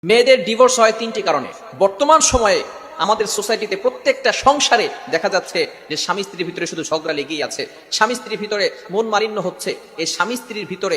মেয়েদের ডিভোর্স হয় তিনটি কারণে। বর্তমান সময়ে আমাদের সোসাইটিতে প্রত্যেকটা সংসারে দেখা যাচ্ছে যে স্বামী স্ত্রীর ভিতরে শুধু ঝগড়া লেগেই আছে, স্বামী স্ত্রীর ভিতরে মন মালিন্য হচ্ছে। এই স্বামী স্ত্রীর ভিতরে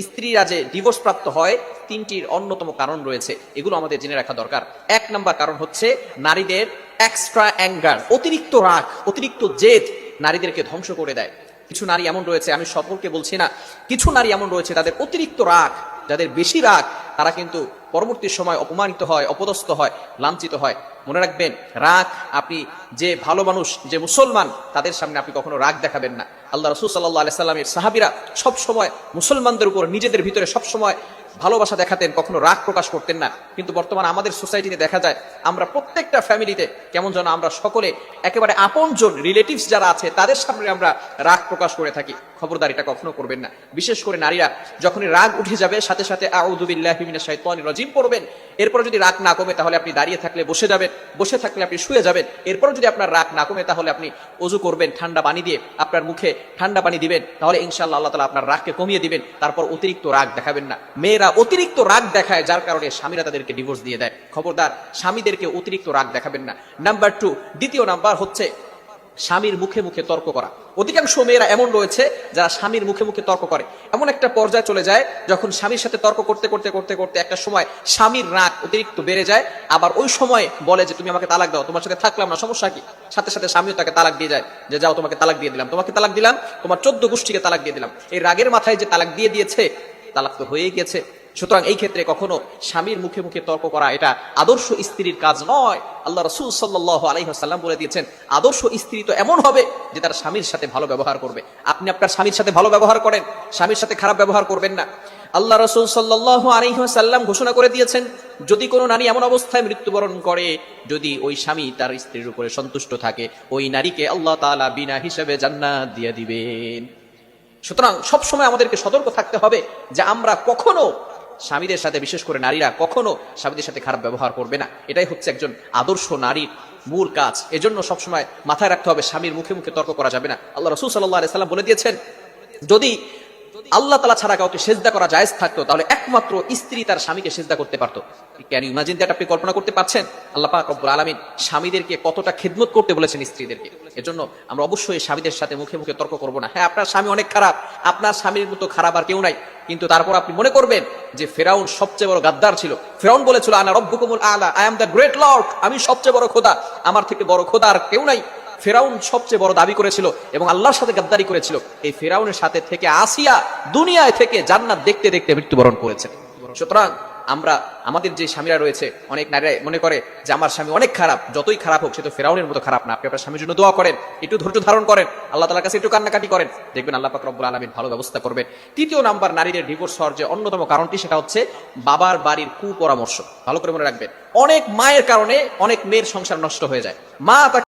স্ত্রীরা যে ডিভোর্স প্রাপ্ত হয়, তিনটির অন্যতম কারণ রয়েছে, এগুলো আমাদের জেনে রাখা দরকার। এক নাম্বার কারণ হচ্ছে নারীদের এক্সট্রা অ্যাঙ্গার, অতিরিক্ত রাগ, অতিরিক্ত জেদ নারীদেরকে ধ্বংস করে দেয়। কিছু নারী এমন রয়েছে, আমি সকলকে বলছি না, কিছু নারী এমন রয়েছে তাদের অতিরিক্ত রাগ, যাদের বেশি রাগ, তারা কিন্তু পরবর্তী সময় অপমানিত হয়, অপদস্থ হয়, লাঞ্ছিত হয়। মনে রাখবেন, রাগ, আপনি যে ভালো মানুষ, যে মুসলমান, তাদের সামনে আপনি কখনো রাগ দেখাবেন না। আল্লাহ রাসূল সাল্লাল্লাহু আলাইহি সাল্লামের সাহাবীরা সব সময় মুসলমানদের উপর নিজেদের ভিতরে সব সময় ভালোবাসা দেখাতেন, কখনো রাগ প্রকাশ করতেন না। কিন্তু বর্তমানে আমাদের সোসাইটিতে দেখা যায় আমরা প্রত্যেকটা ফ্যামিলিতে কেমন যেন আমরা সকলে একেবারে আপনজন, রিলেটিভস যারা আছে তাদের সামনে আমরা রাগ প্রকাশ করে থাকি। খবরদার, এটা কখনো করবেন না। বিশেষ করে নারীরা যখনই রাগ উঠে যাবে, সাথে সাথে আউযু বিল্লাহি মিনাশ শাইতানির রাজিম পড়বেন। এরপর যদি রাগ না কমে তাহলে আপনি দাঁড়িয়ে থাকলে বসে যাবেন, বসে থাকলে আপনি শুয়ে যাবেন। এরপর যদি আপনার রাগ না কমে তাহলে আপনি ওযু করবেন ঠান্ডা পানি দিয়ে, আপনার মুখে ঠান্ডা পানি দিবেন, তাহলে ইনশাআল্লাহ আল্লাহ তাআলা আপনার রাগকে কমিয়ে দিবেন। তারপর অতিরিক্ত রাগ দেখাবেন না। মেয়েরা অতিরিক্ত রাগ দেখায়, যার কারণে স্বামীরা তাদেরকে ডিভোর্স দিয়ে দেয়। খবরদার, স্বামীদেরকে অতিরিক্ত রাগ দেখাবেন না। নাম্বার 2, দ্বিতীয় নাম্বার হচ্ছে স্বামীর মুখে মুখে তর্ক করা। অধিকাংশ মেয়েরা এমন রয়েছে যারা স্বামীর মুখে মুখে তর্ক করে। এমন একটা পর্যায়ে চলে যায় যখন স্বামীর সাথে তর্ক করতে করতে করতে করতে একটা সময় স্বামীর রাগ অতিরিক্ত বেড়ে যায়, আবার ওই সময় বলে যে তুমি আমাকে তালাক দাও, তোমার সাথে থাকলাম না, সমস্যা কি? সাথে সাথে স্বামীও তাকে তালাক দিয়ে যায়, যে যাও তোমাকে তালাক দিয়ে দিলাম, তোমাকে তালাক দিলাম, তোমার 14 গোষ্ঠীকে তালাক দিয়ে দিলাম। এই রাগের মাথায় যে তালাক দিয়ে দিয়েছে, তালাক তো হয়েই গেছে। সুতরাং এই ক্ষেত্রে কখনো স্বামীর মুখে মুখে তর্ক করা এটা আদর্শ স্ত্রীর কাজ নয়। আল্লাহ রাসূল সাল্লাল্লাহু আলাইহি ওয়াসাল্লাম বলে দিয়েছেন, আদর্শ স্ত্রী তো এমন হবে যে তার স্বামীর সাথে ভালো ব্যবহার করবে। আপনি আপনার স্বামীর সাথে ভালো ব্যবহার করেন, স্বামীর সাথে খারাপ ব্যবহার করবেন না। আল্লাহ রাসূল সাল্লাল্লাহু আলাইহি ওয়াসাল্লাম ঘোষণা করে দিয়েছেন, যদি কোনো নারী এমন অবস্থায় মৃত্যুবরণ করে, যদি ওই স্বামী তার স্ত্রীর উপরে সন্তুষ্ট থাকে, ওই নারীকে আল্লাহ তাআলা বিনা হিসাবে জান্নাত দিয়ে দিবেন। সুতরাং সবসময় আমাদেরকে সতর্ক থাকতে হবে যে আমরা কখনো স্বামীদের সাথে, বিশেষ করে নারীরা কখনো স্বামীদের সাথে খারাপ ব্যবহার করবে না। এটাই হচ্ছে একজন আদর্শ নারীর মূল কাজ। এজন্য সবসময় মাথায় রাখতে হবে, স্বামীর মুখে মুখে তর্ক করা যাবে না। আল্লাহ রাসূল সাল্লাল্লাহু আলাইহি সাল্লাম বলে দিয়েছেন, যদি আল্লাহ তাআলা ছাড়া কাউকে সিজদা করা জায়েজ থাকতো, তাহলে একমাত্র স্ত্রী তার স্বামীকে সিজদা করতে পারতো। Can you imagine that? আপনি কল্পনা করতে পারছেন আল্লাহ পাক রব্বুল আলামিন স্বামীদেরকে কতটা খিদমত করতে বলেছেন স্ত্রীদেরকে। এজন্য আমরা অবশ্যই স্বামীদের সাথে মুখে মুখে তর্ক করব না। হ্যাঁ, আপনার স্বামী অনেক খারাপ, আপনার স্বামীর মতো খারাপ আর কেউ নাই, কিন্তু তারপর আপনি মনে করবেন যে ফেরাউন সবচেয়ে বড় গাদ্দার ছিল। ফেরাউন বলেছিল, আনা রব্বুকুমুল আলা, I am the great Lord, আমি সবচেয়ে বড় খোদা, আমার থেকে বড় খোদা আর কেউ নাই। ফেরাউন সবচেয়ে বড় দাবি করেছিল এবং আল্লাহর সাথে গাদ্দারি করেছিল। এই ফেরাউনের সাথে থেকে আসিয়া দুনিয়ায় থেকে জান্নাত দেখতে দেখতে মৃত্যুবরণ করেছেন। সুতরাং আমরা আমাদের যে স্বামীরা রয়েছে, অনেক নারীরা মনে করে যে আমার স্বামী অনেক খারাপ, যতই খারাপ হোক সে তো ফেরাউনের মতো খারাপ না। আপনি আপনার স্বামীর জন্য দোয়া করেন, একটু ধৈর্য ধারণ করেন, আল্লাহ তাআলার কাছে একটু কান্নাকাটি করেন, দেখবেন আল্লাহ পাক রব্বুল আলামিন ভালো ব্যবস্থা করবেন। তৃতীয় নাম্বার নারীদের ডিভোর্স হওয়ার যে অন্যতম কারণটি, সেটা হচ্ছে বাবার বাড়ির কুপরামর্শ। ভালো করে মনে রাখবেন, অনেক মায়ের কারণে অনেক মেয়ের সংসার নষ্ট হয়ে যায়। মা